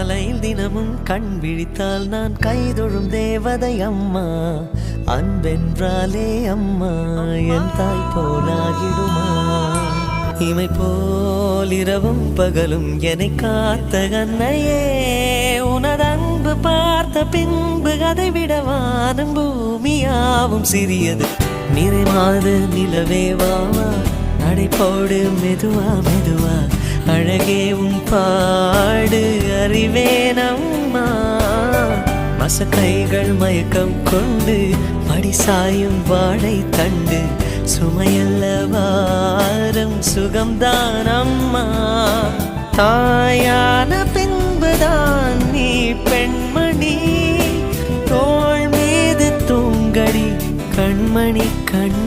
காலையில் தினமும் கண் விழித்தால் நான் கைதொழும் தேவதை அம்மா. அன்பென்றாலே அம்மா என் தாய் போலாகிடுமா. இமை போல் இரவும் பகலும் என்னை காத்த கண்ணையே, உனது அன்பு பார்த்த பின்பு அதை விட வானம் பூமியாவும் சிறியது. நிறைமாத நிலவே வாவா, நடைபோடு மெதுவா மெதுவா, அழகே உன் பாடு அறிவேனம்மா. மசக்கைகள் மயக்கம் கொண்டு படிசாயும் வாழை தண்டு, சுமையல்ல வாரம் சுகம்தான் அம்மா. தாயான பின்புதான் நீ பெண்மணி, தோள் மீது தூங்கடி கண்மணி கண்